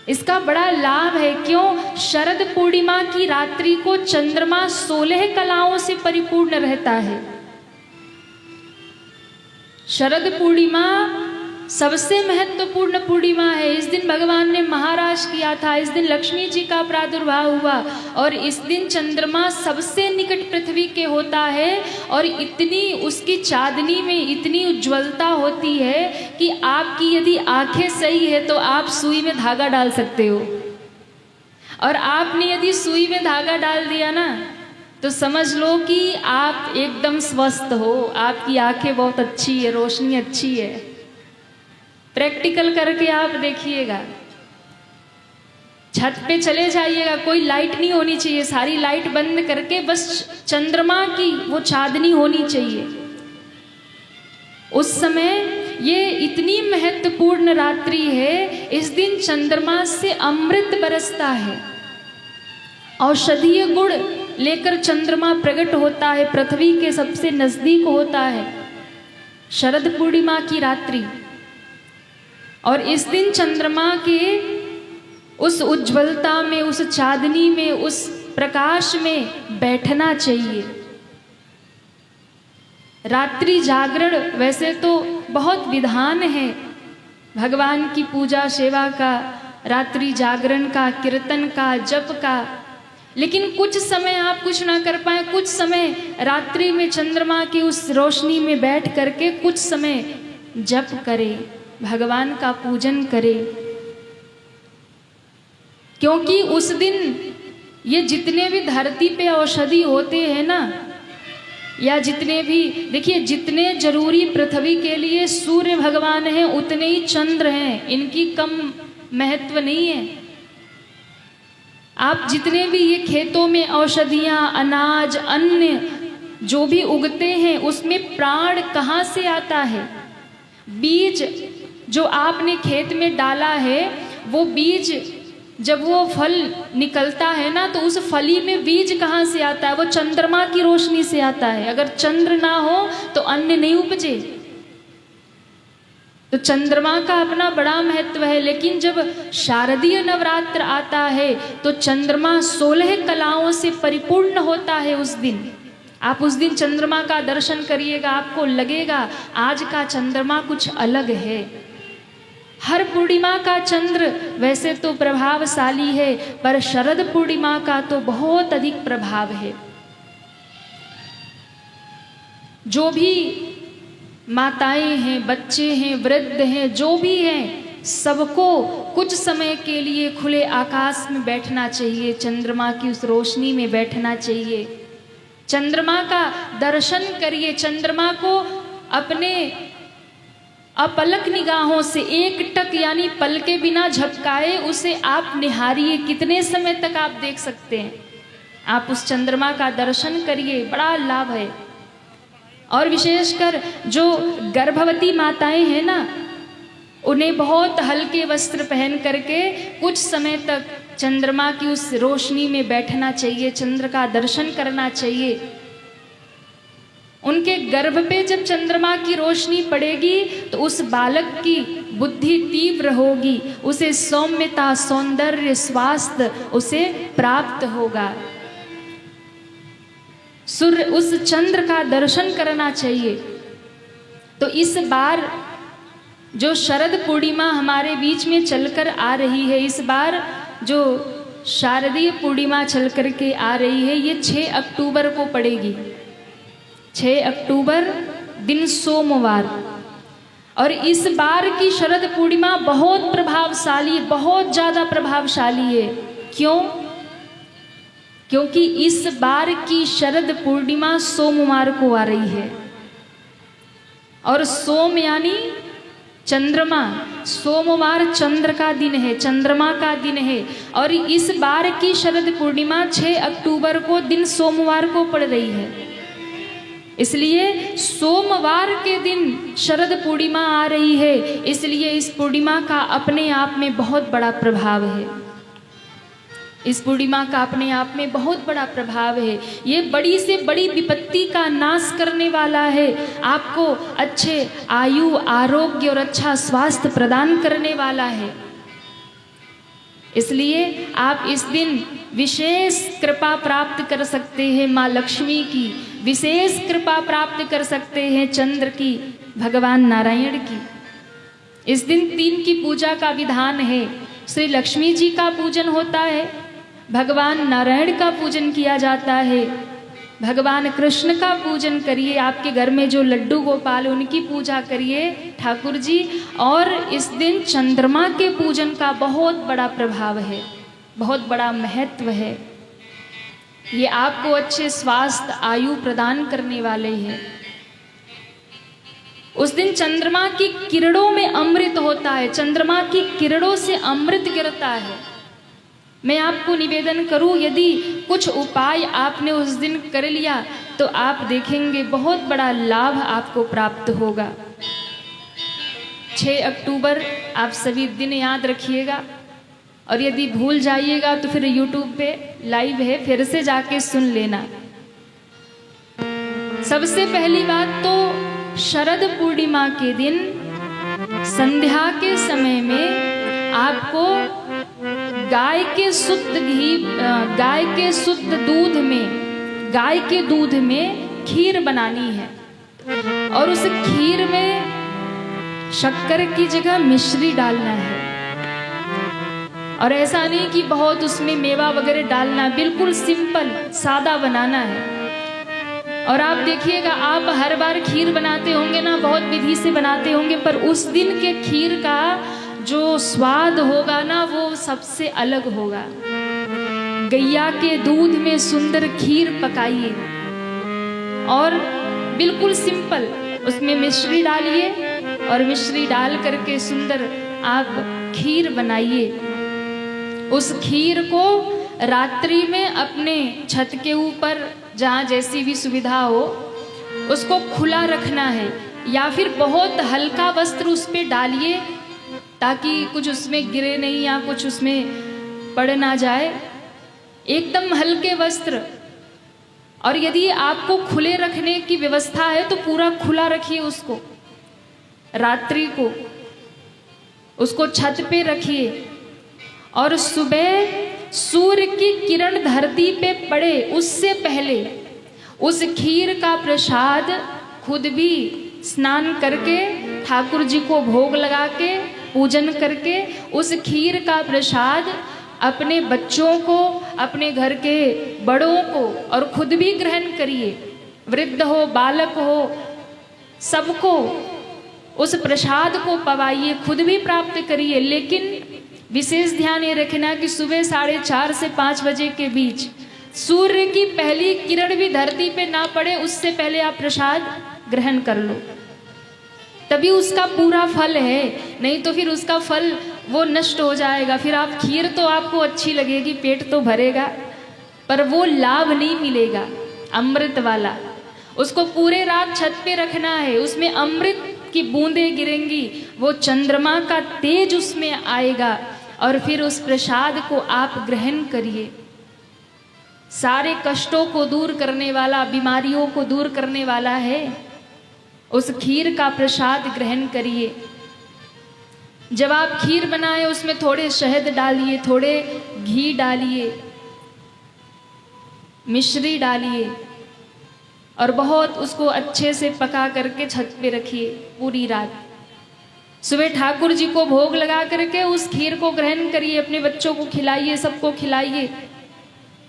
इसका बड़ा लाभ है। क्यों? शरद पूर्णिमा की रात्रि को चंद्रमा 16 कलाओं से परिपूर्ण रहता है। शरद पूर्णिमा सबसे महत्वपूर्ण पूर्णिमा है। इस दिन भगवान ने महाराज किया था, इस दिन लक्ष्मी जी का प्रादुर्भाव हुआ और इस दिन चंद्रमा सबसे निकट पृथ्वी के होता है और इतनी उसकी चांदनी में इतनी उज्ज्वलता होती है कि आपकी यदि आंखें सही है तो आप सुई में धागा डाल सकते हो। और आपने यदि सुई में धागा डाल दिया ना तो समझ लो कि आप एकदम स्वस्थ हो, आपकी आंखें बहुत अच्छी है, रोशनी अच्छी है। प्रैक्टिकल करके आप देखिएगा। छत पे चले जाइएगा, कोई लाइट नहीं होनी चाहिए, सारी लाइट बंद करके बस चंद्रमा की वो चांदनी होनी चाहिए। उस समय ये इतनी महत्वपूर्ण रात्रि है, इस दिन चंद्रमा से अमृत बरसता है, औषधीय गुण लेकर चंद्रमा प्रकट होता है, पृथ्वी के सबसे नजदीक होता है शरद पूर्णिमा की रात्रि। और इस दिन चंद्रमा के उस उज्ज्वलता में, उस चांदनी में, उस प्रकाश में बैठना चाहिए। रात्रि जागरण वैसे तो बहुत विधान है भगवान की पूजा सेवा का, रात्रि जागरण का, कीर्तन का, जप का, लेकिन कुछ समय आप कुछ ना कर पाए, कुछ समय रात्रि में चंद्रमा की उस रोशनी में बैठ करके कुछ समय जप करें, भगवान का पूजन करें। क्योंकि उस दिन ये जितने भी धरती पे औषधि होते हैं ना, या जितने भी, देखिए जितने जरूरी पृथ्वी के लिए सूर्य भगवान हैं उतने ही चंद्र हैं, इनकी कम महत्व नहीं है। आप जितने भी ये खेतों में औषधियाँ, अनाज, अन्न जो भी उगते हैं उसमें प्राण कहाँ से आता है? बीज जो आपने खेत में डाला है, वो बीज जब वो फल निकलता है ना तो उस फली में बीज कहाँ से आता है? वो चंद्रमा की रोशनी से आता है। अगर चंद्र ना हो तो अन्न नहीं उपजे। तो चंद्रमा का अपना बड़ा महत्व है। लेकिन जब शारदीय नवरात्र आता है तो चंद्रमा 16 कलाओं से परिपूर्ण होता है उस दिन। आप उस दिन चंद्रमा का दर्शन करिएगा, आपको लगेगा आज का चंद्रमा कुछ अलग है। हर पूर्णिमा का चंद्र वैसे तो प्रभावशाली है, पर शरद पूर्णिमा का तो बहुत अधिक प्रभाव है। जो भी माताएं हैं, बच्चे हैं, वृद्ध हैं, जो भी हैं, सबको कुछ समय के लिए खुले आकाश में बैठना चाहिए, चंद्रमा की उस रोशनी में बैठना चाहिए। चंद्रमा का दर्शन करिए, चंद्रमा को अपने अपलक निगाहों से एकटक यानी पल के बिना झपकाए उसे आप निहारिए। कितने समय तक आप देख सकते हैं? आप उस चंद्रमा का दर्शन करिए, बड़ा लाभ है। और विशेषकर जो गर्भवती माताएं हैं ना, उन्हें बहुत हल्के वस्त्र पहन करके कुछ समय तक चंद्रमा की उस रोशनी में बैठना चाहिए, चंद्र का दर्शन करना चाहिए। उनके गर्भ पे जब चंद्रमा की रोशनी पड़ेगी तो उस बालक की बुद्धि तीव्र होगी, उसे सौम्यता, सौंदर्य, स्वास्थ्य उसे प्राप्त होगा। सूर्य उस चंद्र का दर्शन करना चाहिए। तो इस बार जो शरद पूर्णिमा हमारे बीच में चलकर आ रही है, इस बार जो शारदीय पूर्णिमा चल कर के आ रही है, ये 6 अक्टूबर को पड़ेगी। 6 अक्टूबर दिन सोमवार। और इस बार की शरद पूर्णिमा बहुत प्रभावशाली, बहुत ज़्यादा प्रभावशाली है। क्यों? क्योंकि इस बार की शरद पूर्णिमा सोमवार को आ रही है। और सोम यानी चंद्रमा, सोमवार चंद्र का दिन है, चंद्रमा का दिन है। और इस बार की शरद पूर्णिमा 6 अक्टूबर को दिन सोमवार को पड़ रही है। इसलिए सोमवार के दिन शरद पूर्णिमा आ रही है, इसलिए इस पूर्णिमा का अपने आप में बहुत बड़ा प्रभाव है। इस पूर्णिमा का अपने आप में बहुत बड़ा प्रभाव है। ये बड़ी से बड़ी विपत्ति का नाश करने वाला है, आपको अच्छे आयु, आरोग्य और अच्छा स्वास्थ्य प्रदान करने वाला है। इसलिए आप इस दिन विशेष कृपा प्राप्त कर सकते हैं माँ लक्ष्मी की, विशेष कृपा प्राप्त कर सकते हैं चंद्र की, भगवान नारायण की। इस दिन 3 की पूजा का विधान है। श्री लक्ष्मी जी का पूजन होता है, भगवान नारायण का पूजन किया जाता है, भगवान कृष्ण का पूजन करिए, आपके घर में जो लड्डू गोपाल उनकी पूजा करिए ठाकुर जी। और इस दिन चंद्रमा के पूजन का बहुत बड़ा प्रभाव है, बहुत बड़ा महत्व है। ये आपको अच्छे स्वास्थ्य आयु प्रदान करने वाले हैं। उस दिन चंद्रमा की किरणों में अमृत होता है, चंद्रमा की किरणों से अमृत गिरता है। मैं आपको निवेदन करूं, यदि कुछ उपाय आपने उस दिन कर लिया तो आप देखेंगे बहुत बड़ा लाभ आपको प्राप्त होगा। 6 अक्टूबर आप सभी दिन याद रखिएगा, और यदि भूल जाइएगा तो फिर YouTube पे लाइव है, फिर से जाके सुन लेना। सबसे पहली बात तो शरद पूर्णिमा के दिन संध्या के समय में आपको गाय के शुद्ध घी, गाय के शुद्ध दूध में, गाय के दूध में खीर बनानी है, और उस खीर में शक्कर की जगह मिश्री डालना है। और ऐसा नहीं कि बहुत उसमें मेवा वगैरह डालना, बिल्कुल सिंपल सादा बनाना है। और आप देखिएगा, आप हर बार खीर बनाते होंगे ना, बहुत विधि से बनाते होंगे, पर उस दिन के खीर का जो स्वाद होगा ना वो सबसे अलग होगा। गैया के दूध में सुंदर खीर पकाइए, और बिल्कुल सिंपल उसमें मिश्री डालिए, और मिश्री डाल करके सुंदर आप खीर बनाइए। उस खीर को रात्रि में अपने छत के ऊपर, जहाँ जैसी भी सुविधा हो, उसको खुला रखना है, या फिर बहुत हल्का वस्त्र उस पर डालिए ताकि कुछ उसमें गिरे नहीं या कुछ उसमें पड़ ना जाए, एकदम हल्के वस्त्र। और यदि आपको खुले रखने की व्यवस्था है तो पूरा खुला रखिए उसको, रात्रि को उसको छत पे रखिए, और सुबह सूर्य की किरण धरती पे पड़े उससे पहले उस खीर का प्रसाद खुद भी स्नान करके ठाकुर जी को भोग लगा के पूजन करके उस खीर का प्रसाद अपने बच्चों को, अपने घर के बड़ों को और खुद भी ग्रहण करिए। वृद्ध हो, बालक हो, सबको उस प्रसाद को पवाइए, खुद भी प्राप्त करिए। लेकिन विशेष ध्यान ये रखना कि सुबह 4:30 से 5 बजे के बीच सूर्य की पहली किरण भी धरती पे ना पड़े, उससे पहले आप प्रसाद ग्रहण कर लो, तभी उसका पूरा फल है। नहीं तो फिर उसका फल वो नष्ट हो जाएगा। फिर आप खीर तो आपको अच्छी लगेगी, पेट तो भरेगा, पर वो लाभ नहीं मिलेगा अमृत वाला। उसको पूरे रात छत पे रखना है, उसमें अमृत की बूंदें गिरेंगी, वो चंद्रमा का तेज उसमें आएगा, और फिर उस प्रसाद को आप ग्रहण करिए। सारे कष्टों को दूर करने वाला, बीमारियों को दूर करने वाला है। उस खीर का प्रसाद ग्रहण करिए। जब आप खीर बनाए उसमें थोड़े शहद डालिए, थोड़े घी डालिए, मिश्री डालिए, और बहुत उसको अच्छे से पका करके छत पे रखिए पूरी रात। सुबह ठाकुर जी को भोग लगा करके उस खीर को ग्रहण करिए, अपने बच्चों को खिलाइए, सबको खिलाइए,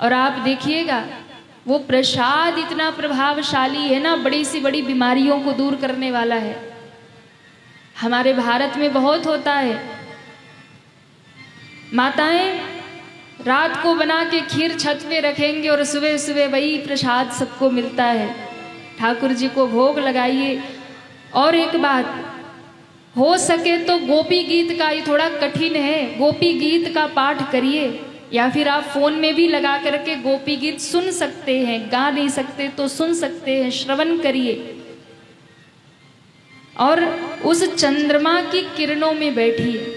और आप देखिएगा वो प्रसाद इतना प्रभावशाली है ना, बड़ी सी बड़ी बीमारियों को दूर करने वाला है। हमारे भारत में बहुत होता है, माताएं रात को बना के खीर छत पे रखेंगे और सुबह सुबह वही प्रसाद सबको मिलता है। ठाकुर जी को भोग लगाइए। और एक बात, हो सके तो गोपी गीत का, ये थोड़ा कठिन है, गोपी गीत का पाठ करिए, या फिर आप फोन में भी लगा करके गोपी गीत सुन सकते हैं, गा नहीं सकते तो सुन सकते हैं, श्रवण करिए। और उस चंद्रमा की किरणों में बैठिए,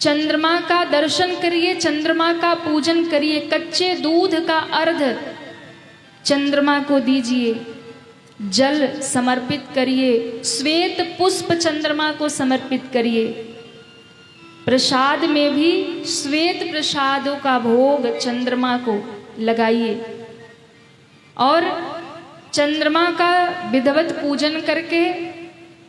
चंद्रमा का दर्शन करिए, चंद्रमा का पूजन करिए। कच्चे दूध का अर्घ चंद्रमा को दीजिए, जल समर्पित करिए, श्वेत पुष्प चंद्रमा को समर्पित करिए। प्रसाद में भी श्वेत प्रसादों का भोग चंद्रमा को लगाइए और चंद्रमा का विधिवत पूजन करके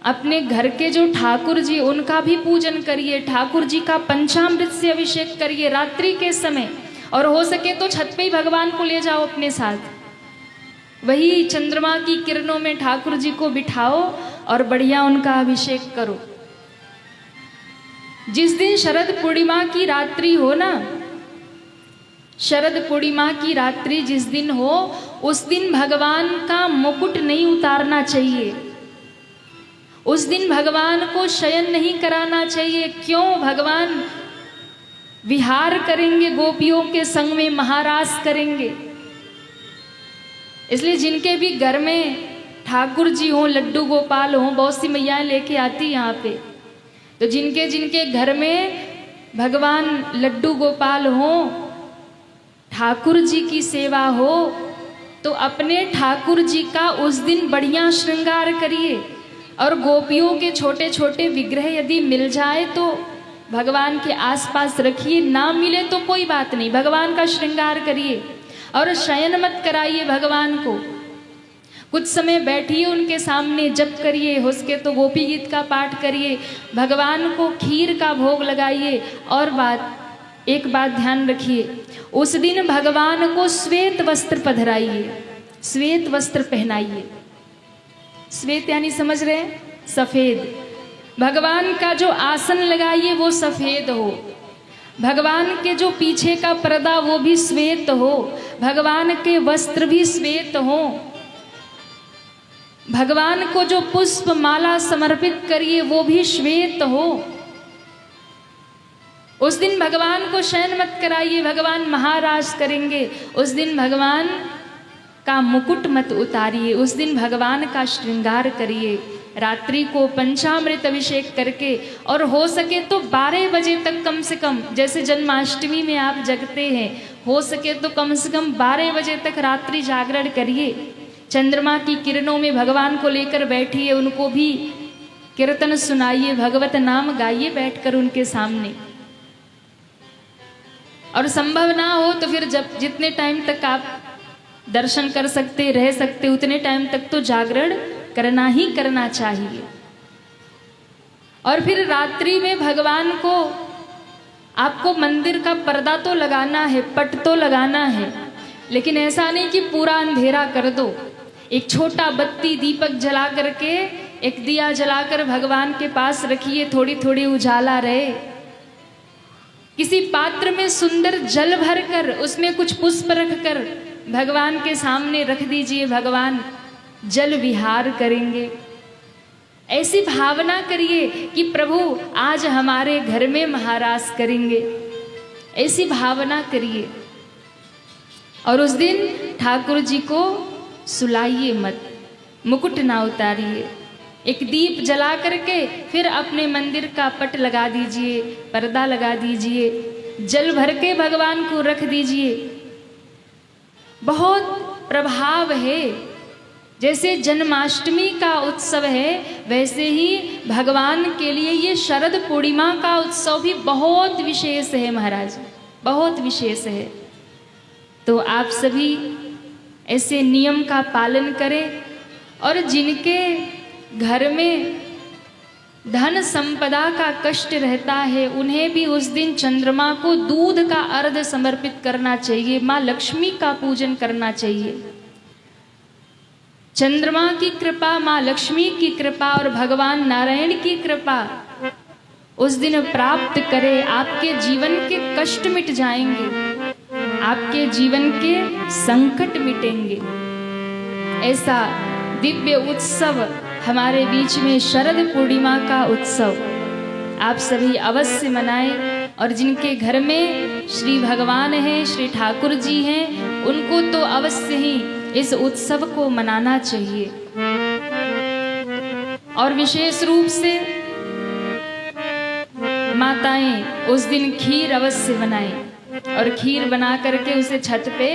अपने घर के जो ठाकुर जी उनका भी पूजन करिए। ठाकुर जी का पंचामृत से अभिषेक करिए रात्रि के समय, और हो सके तो छत पे ही भगवान को ले जाओ अपने साथ, वही चंद्रमा की किरणों में ठाकुर जी को बिठाओ और बढ़िया उनका अभिषेक करो। जिस दिन शरद पूर्णिमा की रात्रि हो ना, शरद पूर्णिमा की रात्रि जिस दिन हो, उस दिन भगवान का मुकुट नहीं उतारना चाहिए, उस दिन भगवान को शयन नहीं कराना चाहिए। क्यों? भगवान विहार करेंगे, गोपियों के संग में महारास करेंगे। इसलिए जिनके भी घर में ठाकुर जी हों, लड्डू गोपाल हों, बहुत सी मैयाएं लेके आती यहाँ पे, तो जिनके जिनके घर में भगवान लड्डू गोपाल हों, ठाकुर जी की सेवा हो, तो अपने ठाकुर जी का उस दिन बढ़िया श्रृंगार करिए। और गोपियों के छोटे छोटे विग्रह यदि मिल जाए तो भगवान के आसपास रखिए, ना मिले तो कोई बात नहीं, भगवान का श्रृंगार करिए और शयन मत कराइए भगवान को। कुछ समय बैठिए उनके सामने, जप करिए, हो सके तो गोपी गीत का पाठ करिए, भगवान को खीर का भोग लगाइए। और एक बात ध्यान रखिए, उस दिन भगवान को श्वेत वस्त्र पहनाइए, श्वेत वस्त्र पहनाइए। श्वेत यानी समझ रहे हैं? सफेद। भगवान का जो आसन लगाइए वो सफेद हो, भगवान के जो पीछे का पर्दा वो भी श्वेत हो, भगवान के वस्त्र भी श्वेत हो। भगवान को जो पुष्प माला समर्पित करिए वो भी श्वेत हो। उस दिन भगवान को शयन मत कराइए, भगवान महाराज करेंगे। उस दिन भगवान का मुकुट मत उतारिए, उस दिन भगवान का श्रृंगार करिए। रात्रि को पंचामृत अभिषेक करके, और हो सके तो 12 बजे तक कम से कम, जैसे जन्माष्टमी में आप जगते हैं, हो सके तो कम से कम 12 बजे तक रात्रि जागरण करिए। चंद्रमा की किरणों में भगवान को लेकर बैठिए, उनको भी कीर्तन सुनाइए, भगवत नाम गाइए बैठकर उनके सामने। और संभव ना हो तो फिर जब जितने टाइम तक आप दर्शन कर सकते, रह सकते, उतने टाइम तक तो जागरण करना ही करना चाहिए। और फिर रात्रि में भगवान को आपको मंदिर का पर्दा तो लगाना है, पट तो लगाना है, लेकिन ऐसा नहीं कि पूरा अंधेरा कर दो। एक छोटा बत्ती दीपक जला करके, एक दिया जलाकर भगवान के पास रखिए, थोड़ी थोड़ी उजाला रहे। किसी पात्र में सुंदर जल भरकर उसमें कुछ पुष्प रखकर भगवान के सामने रख दीजिए, भगवान जल विहार करेंगे। ऐसी भावना करिए कि प्रभु आज हमारे घर में महारास करेंगे, ऐसी भावना करिए। और उस दिन ठाकुर जी को सुलाइए मत, मुकुट ना उतारिए। एक दीप जला करके फिर अपने मंदिर का पट लगा दीजिए, पर्दा लगा दीजिए, जल भर के भगवान को रख दीजिए। बहुत प्रभाव है। जैसे जन्माष्टमी का उत्सव है, वैसे ही भगवान के लिए ये शरद पूर्णिमा का उत्सव भी बहुत विशेष है महाराज, बहुत विशेष है। तो आप सभी ऐसे नियम का पालन करें, और जिनके घर में धन संपदा का कष्ट रहता है उन्हें भी उस दिन चंद्रमा को दूध का अर्घ समर्पित करना चाहिए, माँ लक्ष्मी का पूजन करना चाहिए। चंद्रमा की कृपा, माँ लक्ष्मी की कृपा और भगवान नारायण की कृपा उस दिन प्राप्त करे। आपके जीवन के कष्ट मिट जाएंगे, आपके जीवन के संकट मिटेंगे। ऐसा दिव्य उत्सव हमारे बीच में शरद पूर्णिमा का उत्सव आप सभी अवश्य मनाएं। और जिनके घर में श्री भगवान हैं, श्री ठाकुर जी हैं, उनको तो अवश्य ही इस उत्सव को मनाना चाहिए। और विशेष रूप से माताएं उस दिन खीर अवश्य बनाएं, और खीर बना करके उसे छत पे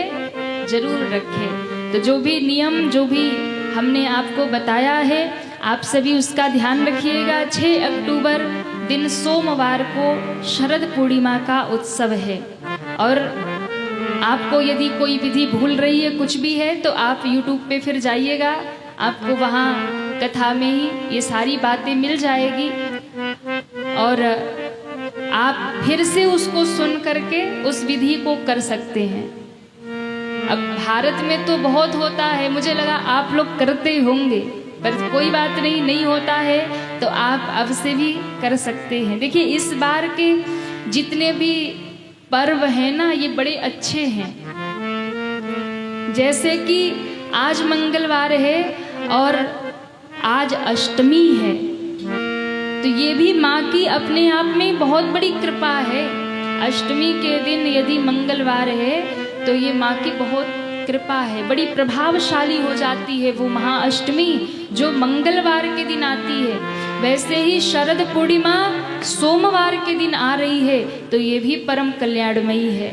जरूर रखें। तो जो भी नियम, जो भी हमने आपको बताया है, आप सभी उसका ध्यान रखिएगा। 6 अक्टूबर दिन सोमवार को शरद पूर्णिमा का उत्सव है। और आपको यदि कोई विधि भूल रही है, कुछ भी है, तो आप YouTube पे फिर जाइएगा, आपको वहाँ कथा में ही ये सारी बातें मिल जाएगी और आप फिर से उसको सुन करके उस विधि को कर सकते हैं। अब भारत में तो बहुत होता है, मुझे लगा आप लोग करते ही होंगे, पर कोई बात नहीं, नहीं होता है तो आप अब से भी कर सकते हैं। देखिए इस बार के जितने भी पर्व हैं ना, ये बड़े अच्छे हैं। जैसे कि आज मंगलवार है और आज अष्टमी है, तो ये भी माँ की अपने आप में बहुत बड़ी कृपा है। अष्टमी के दिन यदि मंगलवार है तो ये माँ की बहुत कृपा है, बड़ी प्रभावशाली हो जाती है वो महाअष्टमी जो मंगलवार के दिन आती है। वैसे ही शरद पूर्णिमा सोमवार के दिन आ रही है, तो ये भी परम कल्याणमयी है।